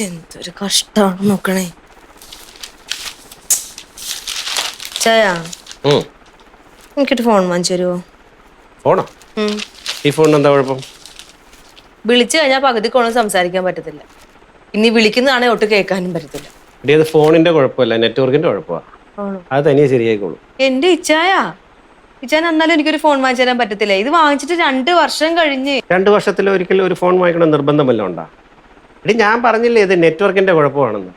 എന്തൊരു കഷ്ടമാണ് നോക്കണേ. ചായ എനിക്കൊരു ഫോൺ വാങ്ങിച്ചു തരുമോ? ഫോണോ? ഈ ഫോണിന് എന്താ കുഴപ്പം? വിളിച്ചു കഴിഞ്ഞാൽ പകുതിക്കോണം സംസാരിക്കാൻ പറ്റത്തില്ല. ഇനി വിളിക്കുന്നതാണെ ഒട്ട് കേൾക്കാനും പറ്റത്തില്ല. അത് ഫോണിന്റെ കുഴപ്പമില്ല, നെറ്റ്വർക്കിന്റെ കുഴപ്പമാണ്. അത് തനിയെ ശരിയായിക്കോളൂ. എന്റെ ഇച്ചായ എന്നാലും എനിക്കൊരു ഫോൺ വാങ്ങിച്ചു തരാൻ പറ്റത്തില്ല. ഇത് വാങ്ങിച്ചിട്ട് 2 വർഷം കഴിഞ്ഞ്. 2 വർഷത്തിൽ ഒരിക്കലും ഒരു ഫോൺ വാങ്ങിക്കണം നിർബന്ധമല്ല ഉണ്ടാ? ഞാൻ പറഞ്ഞില്ലേ ഇത് നെറ്റ്വർക്കിന്റെ കുഴപ്പമാണെന്ന്.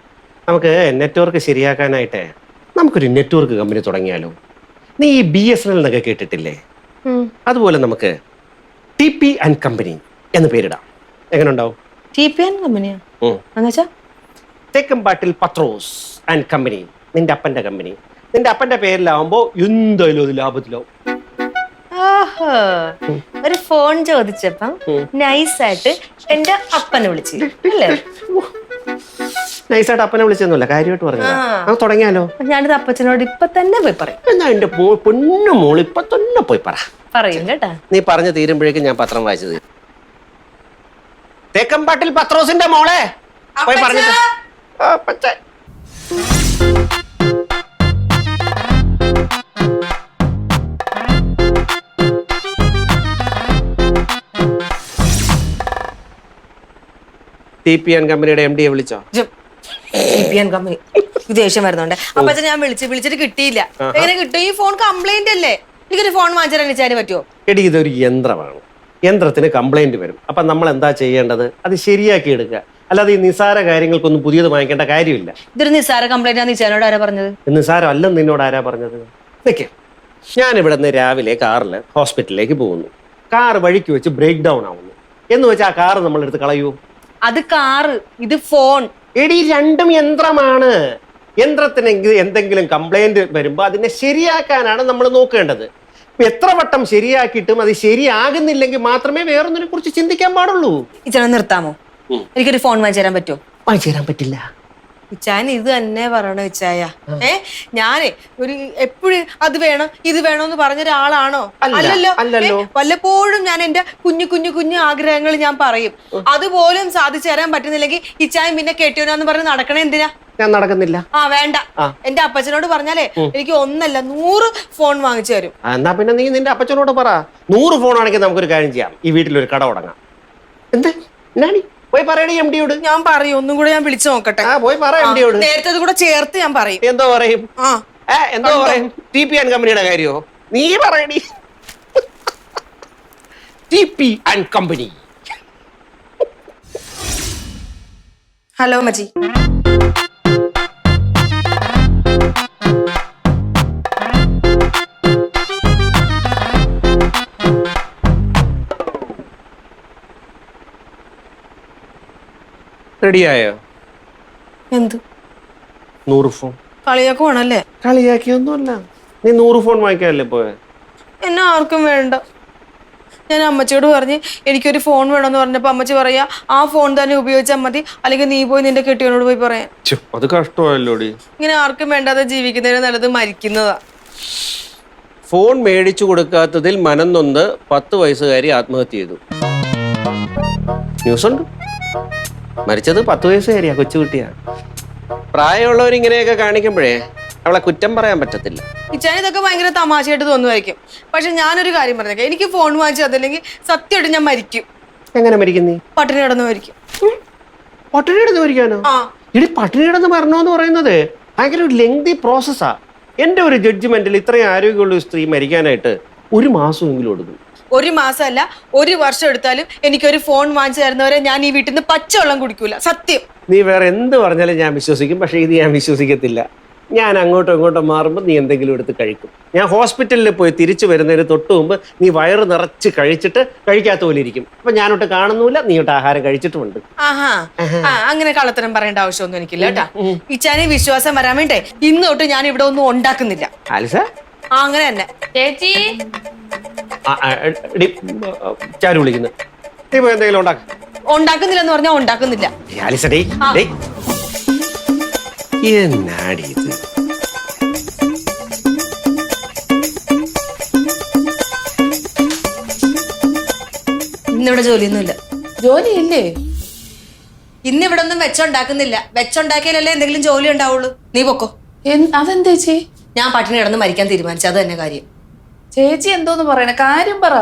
നമുക്ക് നെറ്റ്വർക്ക് ശരിയാക്കാനായിട്ടേ നമുക്കൊരു നെറ്റ്വർക്ക് കമ്പനി തുടങ്ങിയാലോ? നീ ഈ BSNL എന്നൊക്കെ കേട്ടിട്ടില്ലേ? അതുപോലെ നമുക്ക് TP and കമ്പനി എന്ന് പേരിടാം. എങ്ങനെ ഉണ്ടാവും? TP and കമ്പനിയാ? തേക്കമ്പാട്ടിൽ പത്രോസ് ആൻഡ് കമ്പനി, നിന്റെ അപ്പന്റെ കമ്പനി. നിന്റെ അപ്പന്റെ പേരിലാവുമ്പോ എന്തായാലും അത് ലാഭത്തിലാവും. ഒരു ഫോൺ ചോദിച്ചപ്പം നൈസായിട്ട് എന്റെ അപ്പനെ വിളിച്ചു അല്ലേ? നൈസായിട്ട് അപ്പനെ വിളിച്ചൊന്നുമല്ല, കാര്യമായിട്ട് പറഞ്ഞതാ. അത് തുടങ്ങിയാലോ? ഞാനിത് അപ്പച്ചനോട് ഇപ്പൊ തന്നെ പോയി പറയും. എന്നാ എന്റെ പൊന്നു മോൾ ഇപ്പൊ തന്നെ പോയി പറയും കേട്ടാ. നീ പറഞ്ഞു തീരുമ്പോഴേക്കും ഞാൻ പത്രം വായിച്ചത്. തേക്കമ്പാട്ടിൽ പത്രോസിന്റെ മോളെ പോയി പറഞ്ഞിട്ട് TP and കമ്പനിയുടെ MD വിളിച്ചോ? TP and കമ്പനി ദേഷ്യം വരുന്നുണ്ട്. അപ്പച്ചൻ ഞാൻ വിളിച്ചിട്ട് കിട്ടിയില്ല. എങ്ങനെ കിട്ടും? ഈ ഫോൺ കംപ്ലൈന്റ് അല്ലേ? എനിക്കൊരു ഫോൺ വാങ്ങിച്ചാൽ വിളിച്ചാൽ പറ്റുമോ? എടി ഇതൊരു യന്ത്രമാണ്, യന്ത്രത്തിന് കംപ്ലൈന്റ് വരും. അപ്പൊ നമ്മൾ എന്താ ചെയ്യേണ്ടത്? അത് ശരിയാക്കി എടുക്കുക. അല്ലാതെ ഈ നിസാര കാര്യങ്ങൾക്കൊന്നും പുതിയത് വാങ്ങിക്കേണ്ട കാര്യമില്ല. ഇതൊരു നിസാര കംപ്ലൈന്റ് ആണ്. നിസാരോട് ആരാ പറഞ്ഞത്? നിസാരം അല്ലെന്ന് നിന്നോട് ആരാ പറഞ്ഞത്? നിൽക്കേ, ഞാൻ ഇവിടെ നിന്ന് രാവിലെ കാറിൽ ഹോസ്പിറ്റലിലേക്ക് പോകുന്നു. കാർ വഴിക്ക് വെച്ച് ബ്രേക്ക് ഡൗൺ ആവുന്നു എന്ന് വെച്ചാൽ ആ കാറ് നമ്മളെടുത്ത് കളയൂ? അത് കാറ്, ഇത് ഫോൺ. എടി രണ്ടും യന്ത്രമാണ്. യന്ത്രത്തിന് എന്തെങ്കിലും കംപ്ലൈന്റ് വരുമ്പോൾ അതിനെ ശരിയാക്കാനാണ് നമ്മൾ നോക്കേണ്ടത്. എത്ര വട്ടം ശരിയാക്കിയിട്ടും അത് ശരിയാകുന്നില്ലെങ്കിൽ മാത്രമേ വേറൊന്നിനെ കുറിച്ച് ചിന്തിക്കാൻ പാടുള്ളൂ. ഇച്ചാൻ നിർത്താമോ? എനിക്കൊരു ഫോൺ വാങ്ങിച്ചു തരാൻ പറ്റുമോ? വാങ്ങിച്ചു തരാൻ പറ്റില്ല. ഇച്ചാൻ ഇത് തന്നെ പറയണോ ഇച്ചായ? ഞാനേ ഒരു എപ്പോഴും അത് വേണം ഇത് വേണോന്ന് പറഞ്ഞ ഒരാളാണോ? അല്ലല്ലോ. വല്ലപ്പോഴും ഞാൻ എന്റെ കുഞ്ഞു ആഗ്രഹങ്ങൾ ഞാൻ പറയും. അതുപോലും സാധിച്ചു തരാൻ പറ്റുന്നില്ലെങ്കിൽ ഇച്ചായൻ പിന്നെ കെട്ടിയോനാന്ന് പറഞ്ഞ് നടക്കണേ എന്തിനാ? ഞാൻ നടക്കുന്നില്ല. വേണ്ട. എന്റെ അപ്പച്ചനോട് പറഞ്ഞാലേ എനിക്ക് 1 അല്ല 100 ഫോൺ വാങ്ങിച്ചു തരും. എന്നാ പിന്നെ നീ നിന്റെ അപ്പച്ചനോട് പറ. 100 ഫോൺ ആണെങ്കിൽ നമുക്കൊരു കാര്യം ചെയ്യാം, ഈ വീട്ടിലൊരു കട തുടങ്ങാം. എന്ത് പോയി പറയണേ MDയോട്. ഞാൻ പറയും, ഒന്നും കൂടെ ഞാൻ വിളിച്ചു നോക്കട്ടെ. പോയി പറ MDയോട്. നേരത്തെ കൂടെ ചേർത്ത് ഞാൻ പറയും. എന്തോ പറയും? TP and കമ്പനിയുടെ കാര്യോ? നീ പറയണി. TP and company. ഹലോ മജി. റെഡിയായോ? എന്ത് 100 ഫോൺ? കളിയാക്കുവാണല്ലേ? കളിയാക്കിയൊന്നുമല്ല. നീ 100 ഫോൺ വാങ്ങിക്കാനല്ലേ പോയെ? എന്നെ ആർക്കും വേണ്ട. ഞാൻ അമ്മച്ചിയോട് പറഞ്ഞ് എനിക്കൊരു ഫോൺ വേണമെന്ന് പറഞ്ഞപ്പോ അമ്മച്ചി പറയാ ആ ഫോൺ തന്നെ ഉപയോഗിച്ചാൽ മതി, അല്ലെങ്കിൽ നീ പോയി നിന്റെ കെട്ടിയോനോട് പോയി പറയാൻ. അത് കഷ്ടമല്ലോടി. ഇങ്ങനെ ആർക്കും വേണ്ടാതെ ജീവിക്കുന്നതിന് നല്ലത് മരിക്കുന്നതാ. ഫോൺ മേടിച്ചു കൊടുക്കാത്തതിൽ മനം നൊന്ന് 10 വയസ്സുകാരി ആത്മഹത്യ ചെയ്തു. ന്യൂസ് ഉണ്ട്. മരിച്ചത് 10 വയസ്സുകാരിയാ, കൊച്ചുകുട്ടിയാ. പ്രായമുള്ളവർ ഇങ്ങനെയൊക്കെ കാണിക്കുമ്പോഴേ അവളെ കുറ്റം പറയാൻ പറ്റത്തില്ല. ഇച്ചാൻ ഇതൊക്കെ ഭയങ്കര തമാശയായിട്ട് തോന്നുമായിരിക്കും. പക്ഷെ ഞാനൊരു കാര്യം പറഞ്ഞേക്കാം, എനിക്ക് ഫോൺ വാങ്ങിച്ചു അതല്ലെങ്കിൽ സത്യമായിട്ട് ഞാൻ മരിക്കും. എങ്ങനെ മരിക്കും നീ? പട്ടിണി കിടന്ന് മരിക്കും. പട്ടിണി കിടന്ന് മരിക്കാനോ? ഇനി പട്ടിണി കിടന്ന് മരണമെന്ന് പറയുന്നത് ഭയങ്കര ഒരു ലെങ്തി പ്രോസസ്സാ. എന്റെ ഒരു ജഡ്ജ്മെന്റിൽ ഇത്രയും ആരോഗ്യമുള്ള ഒരു സ്ത്രീ മരിക്കാനായിട്ട് 1 മാസമെങ്കിലും എടുക്കും. 1 മാസമല്ല 1 വർഷം എടുത്താലും എനിക്കൊരു ഫോൺ വാങ്ങിച്ചു തരുന്നവരെ ഞാൻ ഈ വീട്ടിൽ നിന്ന് പച്ചവെള്ളം കുടിക്കൂല. സത്യം. നീ വേറെ എന്ത് പറഞ്ഞാലും ഞാൻ വിശ്വസിക്കും, പക്ഷെ ഇത് ഞാൻ വിശ്വസിക്കത്തില്ല. ഞാൻ അങ്ങോട്ടും ഇങ്ങോട്ടും മാറുമ്പോൾ നീ എന്തെങ്കിലും എടുത്ത് കഴിക്കും. ഞാൻ ഹോസ്പിറ്റലിൽ പോയി തിരിച്ചു വരുന്നതിന് തൊട്ട് മുമ്പ് നീ വയറ് നിറച്ച് കഴിച്ചിട്ട് കഴിക്കാത്ത പോലെ ഇരിക്കും. അപ്പൊ ഞാനോട്ട് കാണുന്നില്ല, നീയോട്ട് ആഹാരം കഴിച്ചിട്ടുമുണ്ട്. അങ്ങനെ കള്ളത്തരം പറയേണ്ട ആവശ്യമൊന്നും എനിക്കില്ല കേട്ടാ. ഇച്ചാനെ വിശ്വാസം വരാൻ വേണ്ടേ ഇന്ന് തൊട്ട് ഞാൻ ഇവിടെ ഒന്നും ഉണ്ടാക്കുന്നില്ല. അങ്ങനെ തന്നെ. ചേച്ചി ചാരു വിളിക്കുന്നു. നീ പോയി എന്തെങ്കിലും ഉണ്ടാക്കുന്നില്ലെന്ന് പറഞ്ഞാൽ ഉണ്ടാക്കുന്നില്ല. എന്നാടി ഇത്? ഇന്നിവിടെ ജോലിയൊന്നുമില്ല. ജോലിയില്ലേ? ഇന്നിവിടെ ഒന്നും വെച്ചുണ്ടാക്കുന്നില്ല. വെച്ചുണ്ടാക്കിയാലല്ലേ എന്തെങ്കിലും ജോലി ഉണ്ടാവുള്ളൂ. നീ പൊക്കോ. അതെന്താ ചേച്ചി? ഞാൻ പട്ടിണി കിടന്ന് മരിക്കാൻ തീരുമാനിച്ചു. അത് തന്നെ കാര്യം. ചേച്ചി എന്തോന്ന് പറയണ? കാര്യം പറ.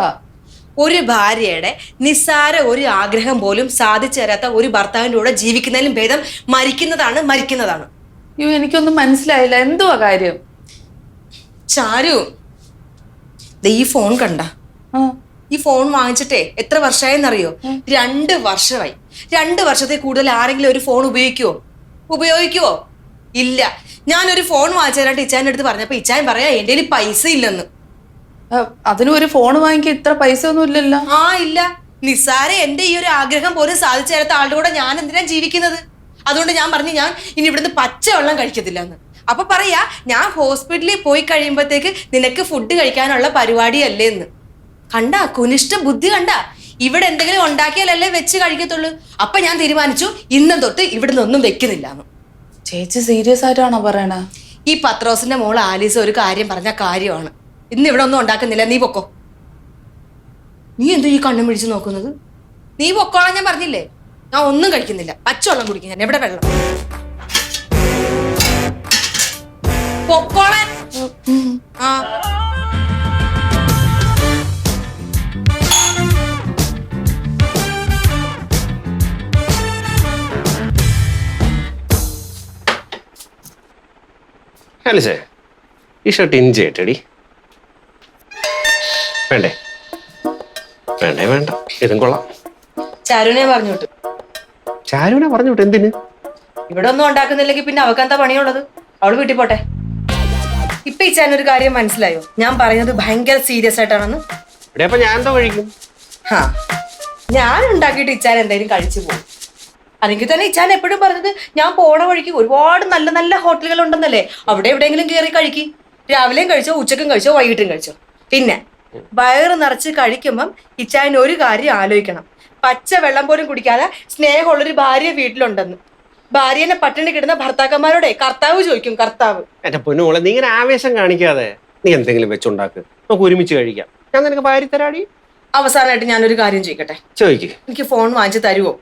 ഒരു ഭാര്യയുടെ നിസ്സാര ഒരു ആഗ്രഹം പോലും സാധിച്ചു തരാത്ത ഒരു ഭർത്താവിൻ്റെ കൂടെ ജീവിക്കുന്നതിലും ഭേദം മരിക്കുന്നതാണ്. അയ്യോ, എനിക്കൊന്നും മനസ്സിലായില്ല. എന്തുവാ കാര്യം? ചാരു, ഈ ഫോൺ കണ്ട? ഈ ഫോൺ വാങ്ങിച്ചിട്ടേ എത്ര വർഷമായെന്നറിയോ? 2 വർഷമായി. 2 വർഷത്തിൽ കൂടുതൽ ആരെങ്കിലും ഒരു ഫോൺ ഉപയോഗിക്കുവോ? ഇല്ല. ഞാനൊരു ഫോൺ വാങ്ങിച്ചു തരാണ്ട് ഇച്ചാൻ്റെ അടുത്ത് പറഞ്ഞപ്പോ ഇച്ചാൻ പറയാ എന്റെ കയ്യിൽ പൈസ ഇല്ലെന്ന്. അതിന് ഒരു ഫോൺ വാങ്ങിക്കാൻ ഇത്ര പൈസ ഒന്നും ഇല്ലല്ലോ. ഇല്ല. നിസ്സാര എന്റെ ഈ ഒരു ആഗ്രഹം പോലും സാധിച്ചു തരാത്ത ആളുടെ കൂടെ ഞാൻ എന്തിനാ ജീവിക്കുന്നത്? അതുകൊണ്ട് ഞാൻ പറഞ്ഞു ഞാൻ ഇനി ഇവിടുന്ന് പച്ചവെള്ളം കഴിക്കത്തില്ല എന്ന്. അപ്പൊ പറയാ ഞാൻ ഹോസ്പിറ്റലിൽ പോയി കഴിയുമ്പോഴത്തേക്ക് നിനക്ക് ഫുഡ് കഴിക്കാനുള്ള പരിപാടിയല്ലേ എന്ന്. കണ്ടാ കുനിഷ്ട ബുദ്ധി കണ്ടാ? ഇവിടെ എന്തെങ്കിലും ഉണ്ടാക്കിയാലല്ലേ വെച്ച് കഴിക്കത്തുള്ളൂ. അപ്പൊ ഞാൻ തീരുമാനിച്ചു ഇന്നും തൊട്ട് ഇവിടുന്ന് ഒന്നും വെക്കുന്നില്ല എന്ന്. ചേച്ചി സീരിയസ് ആയിട്ടാണോ പറയണ? ഈ പത്രോസിന്റെ മോൾ ആലീസ് ഒരു കാര്യം പറഞ്ഞ കാര്യമാണ്. ഇന്ന് ഇവിടെ ഒന്നും ഉണ്ടാക്കുന്നില്ല. നീ പൊക്കോ. നീ എന്തോ ഈ കണ്ണും പിടിച്ച് നോക്കുന്നത്? നീ പൊക്കോളാൻ ഞാൻ പറഞ്ഞില്ലേ. ഞാൻ ഒന്നും കഴിക്കുന്നില്ല. പച്ചവെള്ളം കുടിക്കും ഞാൻ. എവിടെ വെള്ളം? പൊക്കോളാൻ. ആലിസേ, ഈ ഷർട്ട് ഇഞ്ചി ആയിട്ടടി. വേണ്ടേ? വേണ്ട, ഇതും കൊള്ളാം. ചാരുവിനെ പറഞ്ഞു വിട്ടു. ചാരുവിനെ പറഞ്ഞു വിട്ടു? എന്തിന്? ഇവിടെ ഒന്നും ഉണ്ടാക്കുന്നില്ലെങ്കിൽ പിന്നെ അവക്കെന്താ പണിയുള്ളത്? അവള് വീട്ടിൽ പോട്ടെ. ഇപ്പൊ ഈ ചാനൊരു കാര്യം മനസ്സിലായോ? ഞാൻ പറയുന്നത് ഭയങ്കര സീരിയസ് ആയിട്ടാണെന്ന്. ഇവിടെ അപ്പൊ ഞാൻ എന്തോ കഴിക്കും? ഞാൻ ഉണ്ടാക്കിയിട്ട് ഇച്ചാൻ എന്തായാലും കഴിച്ചു പോകും. അല്ലെങ്കിൽ തന്നെ ഇച്ചാൻ എപ്പോഴും പറഞ്ഞത് ഞാൻ പോണ വഴിക്ക് ഒരുപാട് നല്ല നല്ല ഹോട്ടലുകൾ ഉണ്ടെന്നല്ലേ. അവിടെ എവിടെയെങ്കിലും കയറി കഴിക്കും. രാവിലെയും കഴിച്ചോ, ഉച്ചക്കും കഴിച്ചോ, വൈകിട്ടും കഴിച്ചോ. പിന്നെ വയറ് നിറച്ച് കഴിക്കുമ്പം ഇച്ചാൻ ഒരു കാര്യം ആലോചിക്കണം. പച്ച വെള്ളം പോലും കുടിക്കാതെ സ്നേഹമുള്ളൊരു ഭാര്യ വീട്ടിലുണ്ടെന്ന്. ഭാര്യനെ പട്ടിണി കിടന്ന ഭർത്താക്കന്മാരോടെ കർത്താവ് ചോദിക്കും. കർത്താവ് എന്റെ പൊന്നുമോളെ, നീ ഇങ്ങനെ ആവേശം കാണിക്കാതെ നീ എന്തെങ്കിലും വെച്ചുണ്ടാക്ക്. നമുക്ക് ഒരുമിച്ച് കഴിക്കാം. ഞാൻ നിനക്ക് ഭാര്യ തരാടി. അവസാനമായിട്ട് ഞാനൊരു കാര്യം ചോദിക്കട്ടെ? ചോദിക്ക്. എനിക്ക് ഫോൺ വാങ്ങിച്ചു തരുമോ?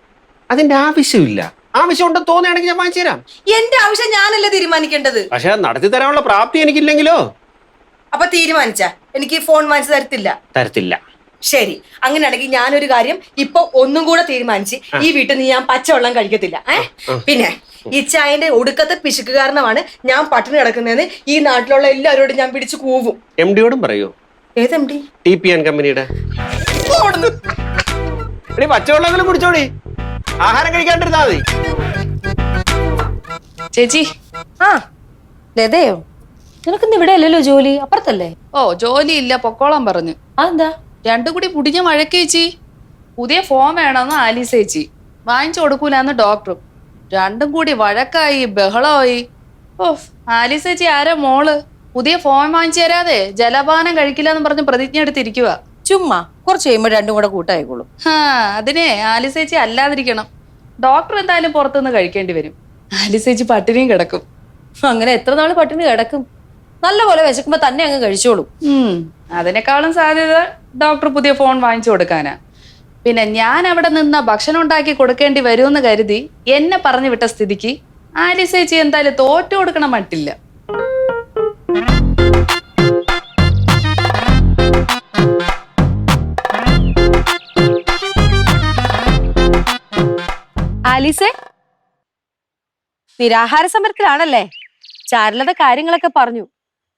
അതിന്റെ ആവശ്യമില്ല. ആവശ്യം ഉണ്ടെന്ന് തോന്നുകയാണെങ്കിൽ ഞാൻ വാങ്ങിച്ചു തരാം. എന്റെ ആവശ്യം ഞാനല്ലേ തീരുമാനിക്കേണ്ടത്. പക്ഷെ നടത്തി തരാനുള്ള പ്രാപ്തി എനിക്കില്ലെങ്കിലോ? അപ്പൊ തീരുമാനിച്ച എനിക്ക് ഫോൺ വാങ്ങിച്ചു തരത്തില്ല. ശരി, അങ്ങനെയാണെങ്കിൽ ഞാനൊരു കാര്യം ഇപ്പൊ ഒന്നും കൂടെ തീരുമാനിച്ച് ഈ വീട്ടിൽ നിന്ന് ഞാൻ പച്ചവെള്ളം കഴിക്കത്തില്ല. പിന്നെ ഈ ചായന്റെ ഒടുക്കത്തെ പിശുക്ക് കാരണമാണ് ഞാൻ പട്ടിണി കിടക്കുന്നതെന്ന് ഈ നാട്ടിലുള്ള എല്ലാവരോടും ഞാൻ പിടിച്ചു കൂവും. MD-യോടും പറയൂ. ഏത് MD? TPN കമ്പനിയുടെ. പച്ചവെള്ളം കുടിച്ചോടി, ആഹാരം കഴിക്കാണ്ടിരുന്നാ മതി. ചേച്ചി. ലതയോ, നിനക്കിന്ന് ഇവിടെ അല്ലല്ലോ ജോലി, അപ്പുറത്തല്ലേ? ജോലി ഇല്ല, പൊക്കോളാൻ പറഞ്ഞു. അതെന്താ? രണ്ടും കൂടി പുടിഞ്ഞ മഴക്കേച്ചി. പുതിയ ഫോൺ വേണമെന്ന് ആലീസ് ചേച്ചി, വാങ്ങിച്ചു കൊടുക്കൂലെന്ന് ഡോക്ടറും. രണ്ടും കൂടി വഴക്കായി, ബഹളമായി. ആലീസ് ചേച്ചി ആരാ മോള്? പുതിയ ഫോൺ വാങ്ങിച്ചു തരാതെ ജലപാനം കഴിക്കില്ല എന്ന് പറഞ്ഞ് പ്രതിജ്ഞ എടുത്തിരിക്കുക. ചുമ്മാ കുറച്ച് കഴിയുമ്പോൾ രണ്ടും കൂടെ കൂട്ടായിക്കോളൂ. അതിനെ ആലീസ് ചേച്ചി അല്ലാതിരിക്കണം. ഡോക്ടർ എന്തായാലും പുറത്തുനിന്ന് കഴിക്കേണ്ടി വരും. ആലീസ് ചേച്ചി പട്ടിണിയും കിടക്കും. അങ്ങനെ എത്ര നാള് പട്ടിണി കിടക്കും? നല്ലപോലെ വിശക്കുമ്പോ തന്നെ അങ്ങ് കഴിച്ചോളൂ. അതിനേക്കാളും സാധ്യത ഡോക്ടർ പുതിയ ഫോൺ വാങ്ങിച്ചു കൊടുക്കാനാ. പിന്നെ ഞാൻ അവിടെ നിന്ന് ഭക്ഷണം ഉണ്ടാക്കി കൊടുക്കേണ്ടി വരുമെന്ന് കരുതി എന്നെ പറഞ്ഞു വിട്ട സ്ഥിതിക്ക് ആലീസ് ചേച്ചി എന്തായാലും തോറ്റു കൊടുക്കണം മട്ടില്ല. ആലീസേ, നിരാഹാര സമരത്തിലാണല്ലേ? ചാരുലത കാര്യങ്ങളൊക്കെ പറഞ്ഞു.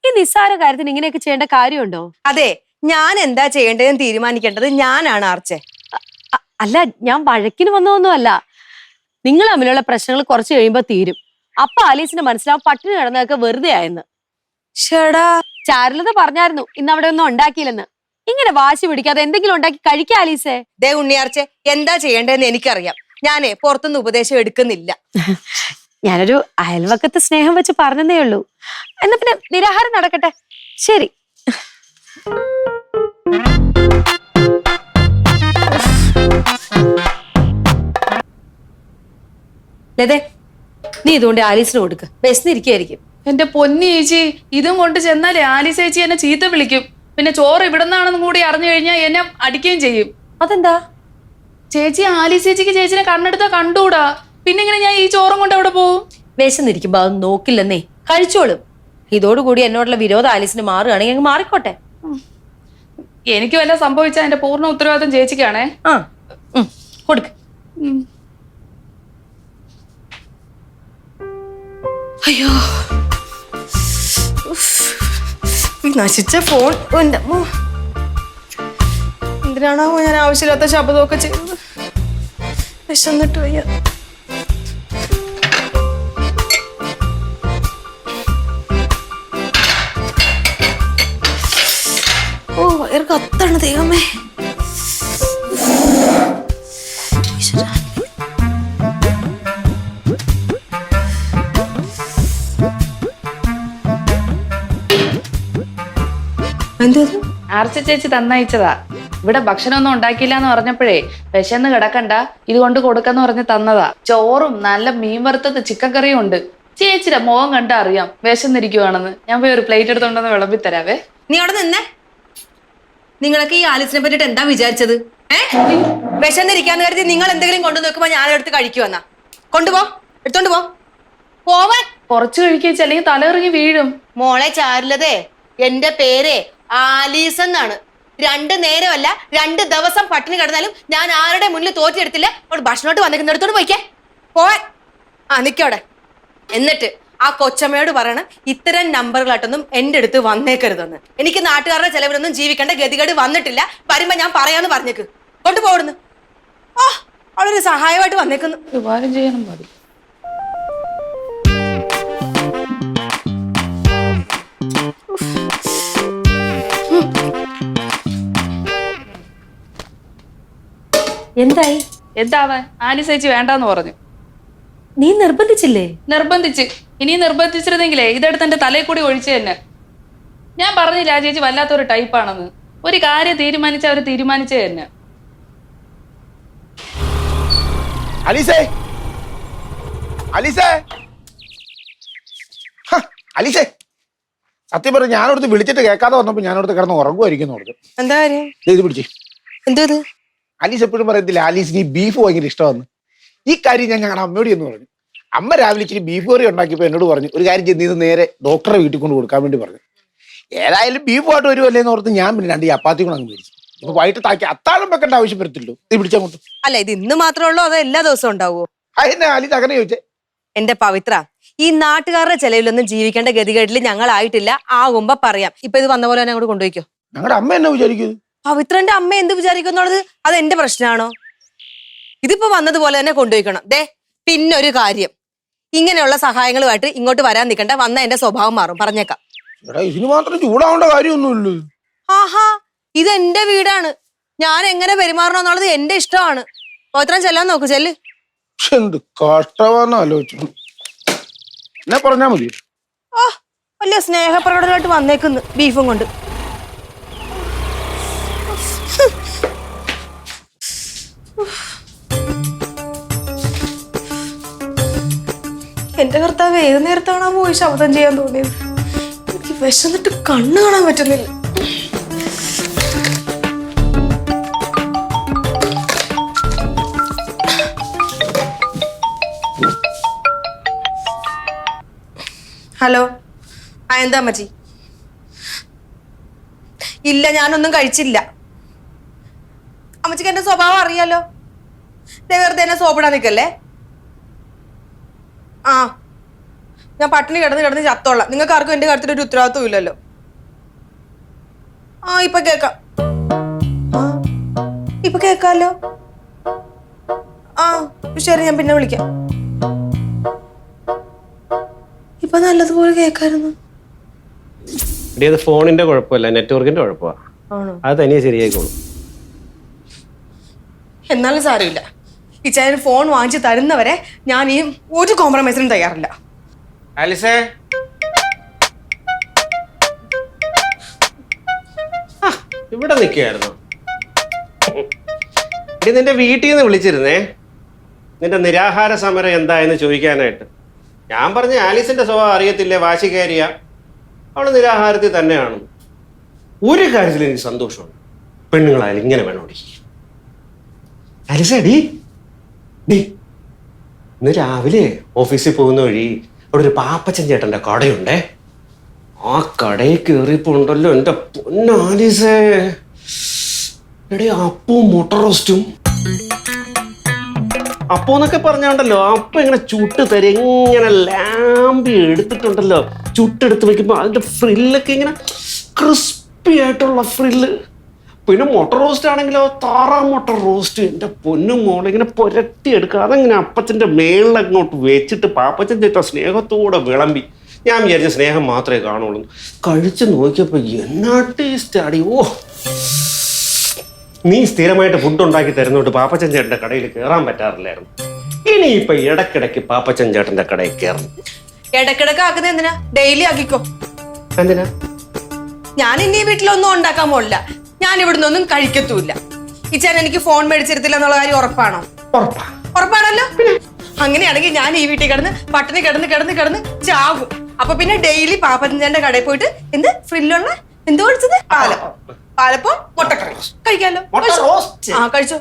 ഈ നിസ്സാര കാര്യത്തിന് ഇങ്ങനെയൊക്കെ ചെയ്യേണ്ട കാര്യമുണ്ടോ? അതെ, ഞാൻ എന്താ ചെയ്യേണ്ടതെന്ന് തീരുമാനിക്കേണ്ടത് ഞാനാണ് ആർച്ചേ. അല്ല, ഞാൻ വഴക്കിന് വന്നതൊന്നുമല്ല. നിങ്ങൾ തമ്മിലുള്ള പ്രശ്നങ്ങൾ കുറച്ച് കഴിയുമ്പോ തീരും. അപ്പൊ ആലീസിന് മനസ്സിലാവും പട്ടിണി കിടന്നതൊക്കെ വെറുതെ ആയെന്ന്. ചാരുലത പറഞ്ഞായിരുന്നു ഇന്ന് അവിടെ ഒന്നും ഉണ്ടാക്കിയില്ലെന്ന്. ഇങ്ങനെ വാശി പിടിക്കാതെ എന്തെങ്കിലും ഉണ്ടാക്കി കഴിക്കാം ആലീസേ. ദേ ഉണ്ണിയാർച്ചെ, എന്താ ചെയ്യേണ്ടതെന്ന് എനിക്കറിയാം. ഞാനേ പുറത്തുനിന്ന് ഉപദേശം എടുക്കുന്നില്ല. ഞാനൊരു അയൽവക്കത്ത് സ്നേഹം വെച്ച് പറഞ്ഞതേ ഉള്ളൂ. എന്നാ പിന്നെ നിരാഹാരം നടക്കട്ടെ. ശരി. ലതേ, നീ ഇതുകൊണ്ട് ആലീസിന് കൊടുക്ക്. ബസ്സിനിരിക്കായിരിക്കും. എന്റെ പൊന്നി ചേച്ചി, ഇതും കൊണ്ട് ചെന്നാലേ ആലീസ് ചേച്ചി എന്നെ ചീത്ത വിളിക്കും. പിന്നെ ചോറ് ഇവിടുന്നാണെന്നും കൂടി അറിഞ്ഞു കഴിഞ്ഞാൽ എന്നെ അടിക്കുകയും ചെയ്യും. അതെന്താ? ചേച്ചി ആലീസ് ചേച്ചിക്ക് ചേച്ചിനെ കണ്ണെടുത്താ കണ്ടൂടാ. പിന്നെ ഇങ്ങനെ ഞാൻ ഈ ചോറും കൊണ്ട് അവിടെ പോവും? വിശന്നിരിക്കുമ്പോ അത് നോക്കില്ലെന്നേ, കഴിച്ചോളും. ഇതോടുകൂടി എന്നോടുള്ള വിരോധം ആലീസിന് മാറുകയാണെങ്കിൽ അങ്ങ് മാറിക്കോട്ടെ. എനിക്ക് വല്ല സംഭവിച്ചാൽ എന്റെ പൂർണ്ണ ഉത്തരവാദിത്വം ചേച്ചിക്കാണേ. ആ കൊടുക്ക്. അയ്യോ, ഈ നശിച്ച ഫോൺ. എൻ്റെ അമ്മോ, എന്തിനാണോ ഞാൻ ആവശ്യമില്ലാത്ത ശബ്ദമൊക്കെ ചെയ്തത്? വിശന്നിട്ട് വയ്യ. ഓ, വയറ് കത്താണ് ദൈവമേ. ഈശ്വരാ. എന്തത്? ആർച്ച ചേച്ചി തന്നയച്ചതാ. ഇവിടെ ഭക്ഷണമൊന്നും ഉണ്ടാക്കിയില്ല എന്ന് പറഞ്ഞപ്പോഴേ വിശന്ന് കിടക്കണ്ട, ഇത് കൊണ്ട് കൊടുക്കാന്ന് പറഞ്ഞ് തന്നതാ. ചോറും നല്ല മീൻ വറുത്തത് ചിക്കൻ കറിയും ഉണ്ട്. ചേച്ചിയുടെ മുഖം കണ്ട അറിയാം വിശന്നിരിക്കുവാണെന്ന്. ഞാൻ പോയി ഒരു പ്ലേറ്റ് എടുത്തോണ്ടെന്ന് വിളമ്പി തരാവേ. നീ അവിടെ നിന്നേ. നിങ്ങളൊക്കെ ഈ ആലിസിനെ പറ്റിട്ട് എന്താ വിചാരിച്ചത്? വിശന്നിരിക്കാന്ന് കരുതി നിങ്ങൾ എന്തെങ്കിലും കൊണ്ടു നോക്കുമ്പോ ഞാൻ എടുത്ത് കഴിക്കുവന്നാ? കൊണ്ടുപോ, എടുത്തോണ്ട് പോ. പോവാൻ കുറച്ച് കഴിക്കുക, അല്ലെങ്കിൽ തലയിറങ്ങി വീഴും. മോളെ ചാരുലതേ, എന്റെ പേര് ആലീസ് എന്നാണ്. 2 നേരമല്ല 2 ദിവസം പട്ടിണി കിടന്നാലും ഞാൻ ആരുടെ മുന്നിൽ തോറ്റെടുത്തില്ല. അവിടെ ഭക്ഷണോട്ട് വന്നിരിക്കുന്നിടത്തോട് പോയിക്കേ, പോവാൻ. നിക്കവിടെ. എന്നിട്ട് ആ കൊച്ചമ്മയോട് പറയണം ഇത്തരം നമ്പറുകളായിട്ടൊന്നും എന്റെ അടുത്ത് വന്നേക്കരുതെന്ന്. എനിക്ക് നാട്ടുകാരുടെ ചെലവിലൊന്നും ജീവിക്കേണ്ട ഗതികേട് വന്നിട്ടില്ല. വരുമ്പോ ഞാൻ പറയാന്ന് പറഞ്ഞേക്ക്. കൊണ്ടുപോടുന്നു. അവളൊരു സഹായമായിട്ട് വന്നേക്കുന്നു. ഉപകാരം ചെയ്യാനും മതി. എന്തായി? എന്താവൻ? ആലിസ് ചേച്ചി വേണ്ടാന്ന് പറഞ്ഞു. നീ നിർബന്ധിച്ചില്ലേ? നിർബന്ധിച്ച്. ഇനി നിർബന്ധിച്ചിരുന്നെങ്കിലേ ഇതെടുത്ത് എന്റെ തലയിൽ കൂടി ഒഴിച്ചു തന്നെ. ഞാൻ പറഞ്ഞില്ല ആ ചേച്ചി വല്ലാത്തൊരു ടൈപ്പാണെന്ന്. ഒരു കാര്യം തീരുമാനിച്ച അവര് തീരുമാനിച്ചേ തന്നെ. അലീസേ, അലീസേ, അലീസേ, സത്യം പറഞ്ഞ ഞാനോടത്ത് വിളിച്ചിട്ട് കേൾക്കാതെ വന്നപ്പോ ഞാനോടത്ത് കിടന്ന് ഉറങ്ങുമായിരിക്കും ഓർത്ത്. എന്താ കാര്യം? ഇത് പിടിച്ചേ. എന്തോ ഇത്? അലീസ് എപ്പോഴും പറയത്തില്ല ആലീസിന് ഈ ബീഫ് ഭയങ്കര ഇഷ്ടമാണ്. ഈ കാര്യം ഞാൻ ഞങ്ങളുടെ അമ്മയോട് എന്ന് പറഞ്ഞു. അമ്മ രാവിലെ ഇച്ചിരി ബീഫ് കറി ഉണ്ടാക്കിയപ്പോൾ എന്നോട് പറഞ്ഞു ഒരു കാര്യം ചെയ്ത് നേരെ ഡോക്ടറെ വീട്ടിൽ കൊണ്ട് കൊടുക്കാൻ വേണ്ടി പറഞ്ഞു. ഏതായാലും ബീഫുമായിട്ട് വരുമല്ലേ എന്ന് ഓർത്ത് ഞാൻ പിന്നെ 2 ചപ്പാത്തി കൂടെ അങ്ങ് മേടിച്ചു. ഇപ്പൊ വൈകിട്ട് താക്കി അത്താഴം വെക്കേണ്ട ആവശ്യം വരത്തില്ലോ. ഇത് പിടിച്ചങ്ങോട്ട്. അല്ല, ഇത് ഇന്ന് മാത്രമേ ഉള്ളൂ അതോ എല്ലാ ദിവസവും ഉണ്ടാവുമോ? അതിനെ ആലീസ് അങ്ങനെ ചോദിച്ചേ. എന്റെ പവിത്ര, ഈ നാട്ടുകാരുടെ ചെലവിലൊന്നും ജീവിക്കേണ്ട ഗതികേട്ടിൽ ഞങ്ങളായിട്ടില്ല. ആകുമ്പോ പറയാം. ഇപ്പൊ ഇത് വന്ന പോലെ തന്നെ അങ്ങോട്ട് കൊണ്ടുപോയിക്കോ. ഞങ്ങളുടെ അമ്മ എന്നെ വിചാരിക്കുന്നത്? പവിത്രന്റെ അമ്മ എന്ത് വിചാരിക്കുന്നുള്ളത് അത് എന്റെ പ്രശ്നമാണോ? ഇതിപ്പോ വന്നതുപോലെ തന്നെ കൊണ്ടുപോയിക്കണം. ദേ, പിന്നൊരു കാര്യം, ഇങ്ങനെയുള്ള സഹായങ്ങളുമായിട്ട് ഇങ്ങോട്ട് വരാൻ നിൽക്കണ്ട. വന്ന എന്റെ സ്വഭാവം മാറും, പറഞ്ഞേക്കാം. ഇതിന് മാത്രം ചൂടാവേണ്ട കാര്യമൊന്നുമില്ല. ആഹാ, ഇത് എന്റെ വീടാണ്. ഞാൻ എങ്ങനെ പെരുമാറണമെന്നുള്ളത് എന്റെ ഇഷ്ടമാണ്. പവിത്രം ചെല്ലാൻ നോക്ക്, ചെല്ല്. എന്ത് കഷ്ടമാണെന്ന് ആലോചിച്ചു. എന്നെ പറഞ്ഞാ മതി. വലിയ സ്നേഹപ്രകടനമായിട്ട് വന്നേക്കുന്നു ബീഫും കൊണ്ട്. എന്റെ കർത്താവ് ഏത് നേരത്താണോ പോയി ശബ്ദം ചെയ്യാൻ തോന്നിയത്? എനിക്ക് വിശന്നിട്ട് കണ്ണ് കാണാൻ പറ്റുന്നില്ല. ഹലോ, എന്താ മച്ചി? ഇല്ല, ഞാനൊന്നും കഴിച്ചില്ല. അമ്മച്ചിക്ക് എന്റെ സ്വഭാവം അറിയാലോ. വെറുതെ എന്നെ സോപ്പിടാൻ നിൽക്കല്ലേ. ഞാൻ പട്ടിണി കിടന്ന് ചത്തോളാം. നിങ്ങൾക്ക് ആർക്കും എന്റെ കാര്യത്തിൽ ഒരു ഉത്തരവാദിത്വം ഇല്ലല്ലോ. ഇപ്പൊ കേക്കാം. ഇപ്പൊ കേക്കാലോ. ശരി, ഞാൻ പിന്നെ വിളിക്കാം. ഇപ്പൊ നല്ലതുപോലെ കേക്കായിരുന്നു. അത് ഫോണിന്റെ കുഴപ്പമില്ല, നെറ്റ്വർക്കിന്റെ കുഴപ്പമാണ്. അത് തനിയെ ശരിയായിക്കോളും. എന്നാലും സാരമില്ല. ഈ ചേട്ടൻ ഫോൺ വാങ്ങിച്ച് തരുന്നവരെ ഞാൻ ഈ ഒരു കോംപ്രമൈസിനും തയ്യാറില്ല. ആലിസേ, ഇവിടെ നിൽക്കുകയായിരുന്നു. ഇനി നിന്റെ വീട്ടിൽ നിന്ന് വിളിച്ചിരുന്നേ, നിന്റെ നിരാഹാര സമരം എന്തായെന്ന് ചോദിക്കാനായിട്ട്. ഞാൻ പറഞ്ഞ ആലീസിന്റെ സ്വഭാവം അറിയത്തില്ലേ, വാശിക്കാരിയ. അവള് നിരാഹാരത്തിൽ തന്നെയാണ്. ഒരു കാര്യത്തിൽ എനിക്ക് സന്തോഷമുണ്ട്, പെണ്ണുങ്ങളായാലും ഇങ്ങനെ വേണോടി. ആലിസേ, ഡീ ഇന്ന് രാവിലെ ഓഫീസിൽ പോകുന്ന വഴി അവിടെ ഒരു പാപ്പച്ചൻ ചേട്ടന്റെ കടയുണ്ടേ. ആ കടയിൽ കയറിയപ്പോ ഉണ്ടല്ലോ എന്റെ പൊന്നാലീസേ, എടേ അപ്പവും മുട്ട റോസ്റ്റും. അപ്പോന്നൊക്കെ പറഞ്ഞുണ്ടല്ലോ, അപ്പം ഇങ്ങനെ ചുട്ട് തരും, ഇങ്ങനെ ലാമ്പി എടുത്തിട്ടുണ്ടല്ലോ, ചുട്ടെടുത്ത് വെക്കുമ്പോ അതിന്റെ ഫ്രില്ലൊക്കെ ഇങ്ങനെ ക്രിസ്പി ആയിട്ടുള്ള ഫ്രില്ല്. പിന്നെ മുട്ട റോസ്റ്റ് ആണെങ്കിലോ താറാ മുട്ട റോസ്റ്റ്, എൻ്റെ പൊന്നും മോളെ ഇങ്ങനെ പുരട്ടിയെടുക്കുക. അതങ്ങനെ അപ്പച്ചൻ്റെ മേളിലങ്ങോട്ട് വെച്ചിട്ട് പാപ്പച്ചൻ ചേട്ട സ്നേഹത്തോടെ വിളമ്പി. ഞാൻ വിചാരിച്ച സ്നേഹം മാത്രമേ കാണുള്ളൂ. കഴിച്ച് നോക്കിയപ്പോൾ എന്നാ ടേസ്റ്റ് ആടി. ഓ, നീ സ്ഥിരമായിട്ട് ഫുഡ് ഉണ്ടാക്കി തരുന്നോട്ട് പാപ്പച്ചൻ ചേട്ടൻ്റെ കടയിൽ കയറാൻ പറ്റാറില്ലായിരുന്നു. ഇനിയിപ്പൊ ഇടക്കിടയ്ക്ക് പാപ്പച്ചൻ ചേട്ടൻ്റെ കടയിൽ കയറണം. ഇടക്കിടക്ക് ആക്കുന്നത് എന്തിനാ? ഡെയിലി ആക്കിക്കോ. എന്തിനാ? ഞാൻ ഇനി വീട്ടിലൊന്നും ഉണ്ടാക്കാൻ പോലില്ല. ഞാൻ ഇവിടുന്ന് ഒന്നും കഴിക്കത്തുമില്ല. ഇച്ചാൻ എനിക്ക് ഫോൺ മേടിച്ചിരുത്തില്ല എന്നുള്ള കാര്യം ഉറപ്പാണോ? ഉറപ്പാണല്ലോ. അങ്ങനെയാണെങ്കിൽ ഞാൻ ഈ വീട്ടിൽ കിടന്ന് പട്ടിണി കിടന്ന് ചാകും. അപ്പൊ പിന്നെ ഡെയിലി പാപ്പച്ചന്റെ കടയിൽ പോയിട്ട് എന്ത് ഫ്രില്ലുള്ള എന്തോ കഴിച്ചത്? പാലപ്പം മുട്ടക്കറി കഴിക്കാലോ. ആ, കഴിച്ചോ.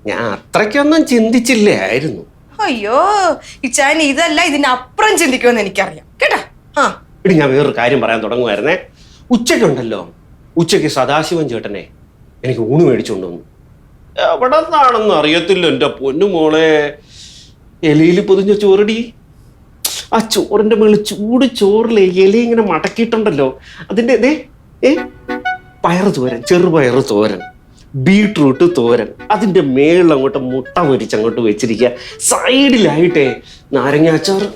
ഞാൻ അത്രയ്ക്കൊന്നും ചിന്തിച്ചില്ലായിരുന്നു. അയ്യോ, ഇച്ചാൻ ഇതല്ല ഇതിനപ്പുറം ചിന്തിക്കുമെന്ന് എനിക്കറിയാം കേട്ടാ. ആ ഇടി, ഞാൻ വേറൊരു കാര്യം പറയാൻ തുടങ്ങുമായിരുന്നേ. ഉച്ചയ്ക്കുണ്ടല്ലോ, ഉച്ചയ്ക്ക് സദാശിവൻ ചേട്ടനെ എനിക്ക് ഊണ് മേടിച്ചുകൊണ്ട് വന്നു. എവിടെ നിന്നാണെന്ന് അറിയത്തില്ല എൻ്റെ പൊന്നുമോളെ. ഇലയിൽ പൊതിഞ്ഞ ചോറടി. ആ ചോറിൻ്റെ മുകളിൽ ചൂട് ചോറിലെ ഇല ഇങ്ങനെ മടക്കിയിട്ടുണ്ടല്ലോ, അതിൻ്റെ പയറ് തോരൻ, ചെറുപയറ് തോരൻ, ബീട്രൂട്ട് തോരൻ, അതിൻ്റെ മേളിൽ അങ്ങോട്ട് മുട്ട പൊരിച്ചങ്ങോട്ട് വെച്ചിരിക്കുക. സൈഡിലായിട്ടേ നാരങ്ങാച്ചാറ്.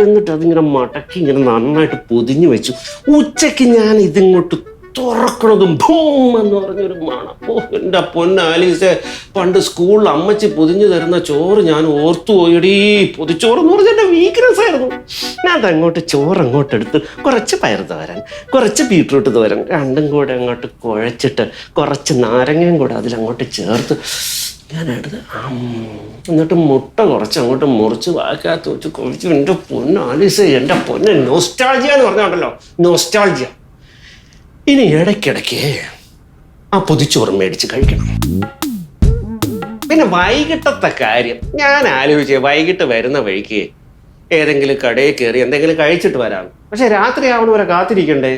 എന്നിട്ട് അതിങ്ങനെ മടക്കി ഇങ്ങനെ നന്നായിട്ട് പൊതിഞ്ഞു വെച്ചു. ഉച്ചയ്ക്ക് ഞാൻ ഇതിങ്ങോട്ട് തുറക്കണതും ഭൂം എന്ന് പറഞ്ഞൊരു മണം. ഓ, എൻ്റെ പൊന്നാലീസെ, പണ്ട് സ്കൂളിൽ അമ്മച്ചി പൊതിഞ്ഞു തരുന്ന ചോറ് ഞാൻ ഓർത്തു പോയടി. പൊതിച്ചോറെന്ന് പറഞ്ഞാൽ എൻ്റെ വീക്ക്നെസ് ആയിരുന്നു. ഞാൻ അതങ്ങോട്ട് ചോറങ്ങോട്ട് എടുത്ത് കുറച്ച് പയർ തോരൻ, കുറച്ച് ബീട്രൂട്ട് തോരൻ, രണ്ടും കൂടെ അങ്ങോട്ട് കുഴച്ചിട്ട് കുറച്ച് നാരങ്ങയും കൂടെ അതിലങ്ങോട്ട് ചേർത്ത് ഞാനെടുത്ത് എന്നിട്ട് മുട്ട കുറച്ച് അങ്ങോട്ട് മുറിച്ച് വാക്കകത്ത് വെച്ച് കുഴിച്ചു. എൻ്റെ പൊന്നാലീസെ, എൻ്റെ പൊന്ന് നൊസ്റ്റാൾജിയ എന്ന് പറഞ്ഞുണ്ടല്ലോ, നൊസ്റ്റാൾജിയ. ഇനി ഇടയ്ക്കിടയ്ക്ക് ആ പൊതിച്ചോറ് മേടിച്ച് കഴിക്കണം. പിന്നെ വൈകിട്ടത്തെ കാര്യം ഞാൻ ആലോചിച്ചേ, വൈകിട്ട് വരുന്ന വഴിക്ക് ഏതെങ്കിലും കടയിൽ കയറി എന്തെങ്കിലും കഴിച്ചിട്ട് വരാം. പക്ഷെ രാത്രി ആവണവരെ കാത്തിരിക്കണ്ടേ.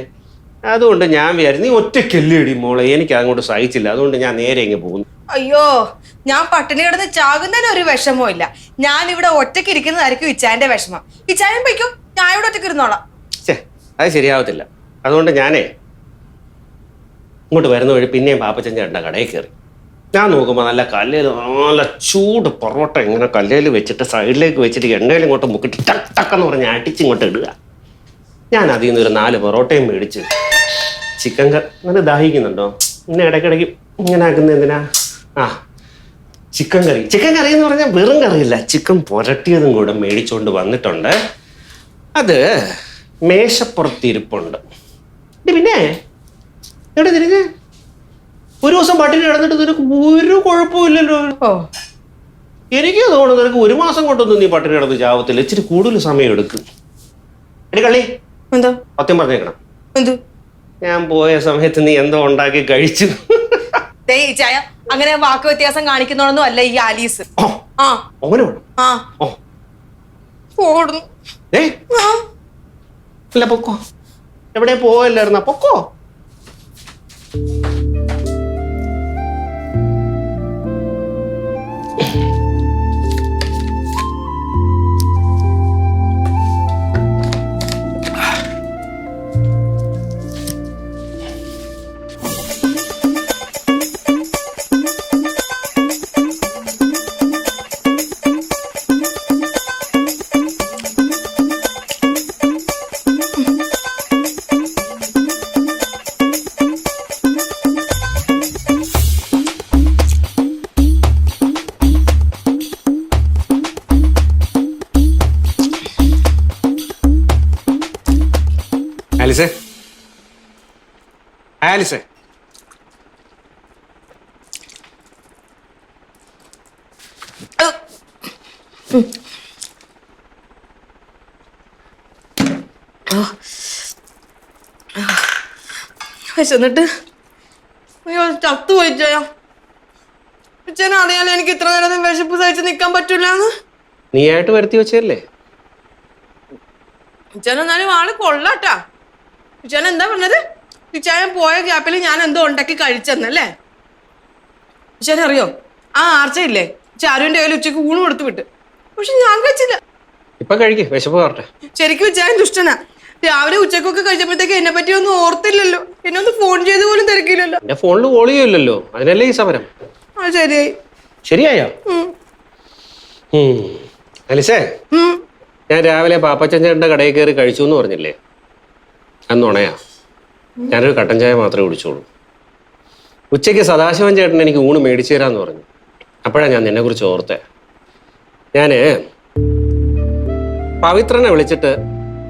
അതുകൊണ്ട് ഞാൻ വിചാരിച്ചു നീ ഒറ്റയ്ക്കല്ലേടി മോളെ, എനിക്ക് അങ്ങോട്ട് സഹിച്ചില്ല. അതുകൊണ്ട് ഞാൻ നേരെ ഇങ്ങ് പോകുന്നു. അയ്യോ, ഞാൻ പട്ടിണി കിടന്ന് ചാകുന്നതിന് ഒരു വിഷമവും ഇല്ല. ഞാൻ ഇവിടെ ഒറ്റയ്ക്ക് ഇരിക്കുന്നതായിരിക്കും ഇച്ചാന്റെ വിഷമം. ഇച്ചാനും പോയിക്കും, ഞാൻ ഇവിടെ ഒറ്റയ്ക്ക് ഇരുന്നോളാം. ശേ, അത് ശരിയാവത്തില്ല. അതുകൊണ്ട് ഞാനേ ഇങ്ങോട്ട് വരുന്ന വഴി പിന്നെയും പാപ്പച്ചൻ ചേട്ടൻ്റെ കടയിൽ കയറി. ഞാൻ നോക്കുമ്പോൾ നല്ല കല്ലേൽ നല്ല ചൂട് പൊറോട്ട ഇങ്ങനെ കല്ലേൽ വെച്ചിട്ട് സൈഡിലേക്ക് വെച്ചിട്ട് എണ്ണയിൽ ഇങ്ങോട്ട് മുക്കിട്ട് ടക്ക് ടക്കെന്ന് പറഞ്ഞ് അടിച്ചിങ്ങോട്ട് ഇടുക. ഞാൻ അതിൽ നിന്ന് ഒരു 4 പൊറോട്ടയും മേടിച്ച് ചിക്കൻ കറി. നല്ല ദാഹിക്കുന്നുണ്ടോ? ഇങ്ങനെ ഇടയ്ക്കിടയ്ക്ക് ഇങ്ങനെ ആക്കുന്ന എന്തിനാ? ആ, ചിക്കൻ കറി. ചിക്കൻ കറി എന്ന് പറഞ്ഞാൽ വെറും കറിയില്ല, ചിക്കൻ പുരട്ടിയതും കൂടെ മേടിച്ചുകൊണ്ട് വന്നിട്ടുണ്ട്. അത് മേശപ്പുറത്തിരിപ്പുണ്ട്. പിന്നെ എവിടെ തിരിഞ്ഞ് ഒരു ദിവസം പട്ടിണി കിടന്നിട്ട് നിനക്ക് ഒരു കുഴപ്പമില്ലല്ലോ. എനിക്ക് തോന്നുന്നു നിനക്ക് 1 മാസം കൊണ്ടൊന്നും നീ പട്ടിണി കിടന്ന് ചാവത്തില്ല. ഇച്ചിരി കൂടുതൽ സമയം എടുക്കും. എടി കള്ളി, എന്തോ സത്യം പറഞ്ഞേക്കണം. എന്തു? ഞാൻ പോയ സമയത്ത് നീ എന്തോ ഉണ്ടാക്കി കഴിച്ചു. ചായ അങ്ങനെ വാക്ക് വ്യത്യാസം കാണിക്കുന്നോടൊന്നും അല്ല ഈ ആലീസ്. അങ്ങനെ വേണം. അല്ല, പൊക്കോ. എവിടെ പോവല്ലായിരുന്ന? പൊക്കോ. ആലിസേ, ആലിസേ, വിശന്നിട്ട് അയ്യോ ചത്തുപോയി ചായ. അച്ഛനെ അറിയാലോ എനിക്ക് ഇത്ര നേരം വിശപ്പ് സഹിച്ച് നിൽക്കാൻ പറ്റൂലെന്ന്. നീയായിട്ട് വരുത്തി വെച്ചല്ലേ? ഇച്ചാൻ എന്നാലും ആള് കൊള്ളാട്ടാ. ഇച്ചാൻ എന്താ പറഞ്ഞത്? ഇച്ചായൻ പോയ ഗ്യാപ്പിൽ ഞാൻ എന്തോ ഉണ്ടാക്കി കഴിച്ചെന്നല്ലേ? ഇച്ചാൻ അറിയോ, ആ ആർച്ചയില്ലേ ചാരുവിന്റെ കയ്യിൽ ഉച്ചക്ക് ഊണ് കൊടുത്തു വിട്ട്, പക്ഷെ ഞാൻ കഴിച്ചില്ല. ഇപ്പൊ കഴിക്കേ, വിശപ്പ് കാറട്ടെ. ശരിക്കും ഇച്ചായൻ ദുഷ്ടനാ. രാവിലെ ഉച്ചക്കൊക്കെ കഴിച്ചപ്പോഴത്തേക്ക് എന്നെ പറ്റി ഒന്നും ഓർത്തില്ലല്ലോ, എന്നെ ഒന്ന് ഫോൺ ചെയ്ത് പോലും തിരക്കില്ലല്ലോ. എന്റെ ഫോണിൽ കോൾ ചെയ്യില്ലല്ലോ, അതിനല്ലേ ഈ സമരം. ആ ശരിയായി. ശരിയായോ? അലിസേ, ഞാൻ രാവിലെ പാപ്പച്ചൻ്റെ കടയിൽ കയറി കഴിച്ചു എന്ന് പറഞ്ഞില്ലേ, അന്നുണയാ. ഞാനൊരു കട്ടൻ ചായ മാത്രമേ കുടിച്ചോളൂ. ഉച്ചയ്ക്ക് സദാശിവൻ ചേട്ടൻ എനിക്ക് ഊണ് മേടിച്ചു തരാമെന്ന് പറഞ്ഞു. അപ്പോഴാണ് ഞാൻ നിന്നെക്കുറിച്ച് ഓർത്തേ. ഞാൻ പവിത്രനെ വിളിച്ചിട്ട്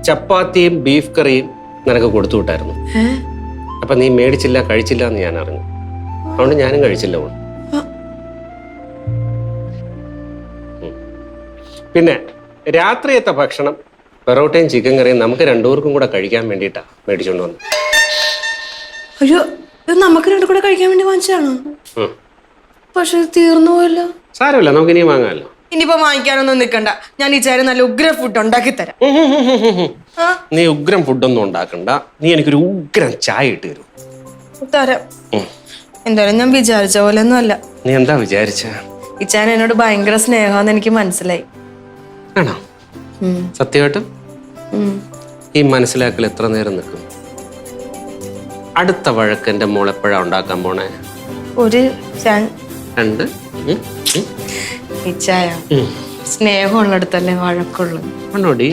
ചപ്പാത്തിയും ബീഫ് കറിയും നിനക്ക് കൊടുത്തു വിട്ടായിരുന്നു. അപ്പൊ നീ മേടിച്ചില്ല, കഴിച്ചില്ല എന്ന് ഞാൻ അറിഞ്ഞു. അതുകൊണ്ട് ഞാനും കഴിച്ചില്ല ഊണ്. പിന്നെ രാത്രിയത്തെ ഭക്ഷണം പെറോട്ടയും ചിക്കൻ കറിയും നമുക്ക് രണ്ടുപേർക്കും കൂടെ കഴിക്കാൻ വേണ്ടിയിട്ടാ മേടിച്ചോണ്ട് വന്നത്. അയ്യോ, ഇത് നമുക്ക് രണ്ടു കൂടെ കഴിക്കാൻ വേണ്ടി വാങ്ങിച്ചാണോ? പക്ഷെ തീർന്നു പോയല്ലോ. സാരമില്ല, നമുക്ക് ഇനിയും വാങ്ങാമല്ലോ. ഇനിയിപ്പോ വാങ്ങിക്കാനൊന്നും നിൽക്കണ്ട, ഞാൻ ഈ ചായ നല്ല ഉഗ്ര ഫുഡ് ഉണ്ടാക്കി തരാം. നീ ഉഗ്രം ഫുഡൊന്നും ഉണ്ടാക്കണ്ട, നീ എനിക്കൊരു ഉഗ്രം ചായ ഇട്ട് തരൂ. തരാം. എന്തായാലും ഞാൻ വിചാരിച്ച പോലെ ഒന്നും അല്ല. നീ എന്താ വിചാരിച്ച? ഈ ചായ എന്നോട് ഭയങ്കര സ്നേഹമാന്ന് എനിക്ക് മനസ്സിലായി. ആണോ? സത്യമായിട്ടും ഈ മനസ്സിലാക്കൽ എത്ര നേരം നിൽക്കും? അടുത്ത വഴക്ക് എന്റെ മോൾ എപ്പോഴാ ഉണ്ടാക്കാൻ പോണേ? ഒരു രണ്ട്. ഈ ചായ സ്നേഹമുള്ളിടത്തല്ലേ വഴക്കുള്ളൂ. ആണോടി?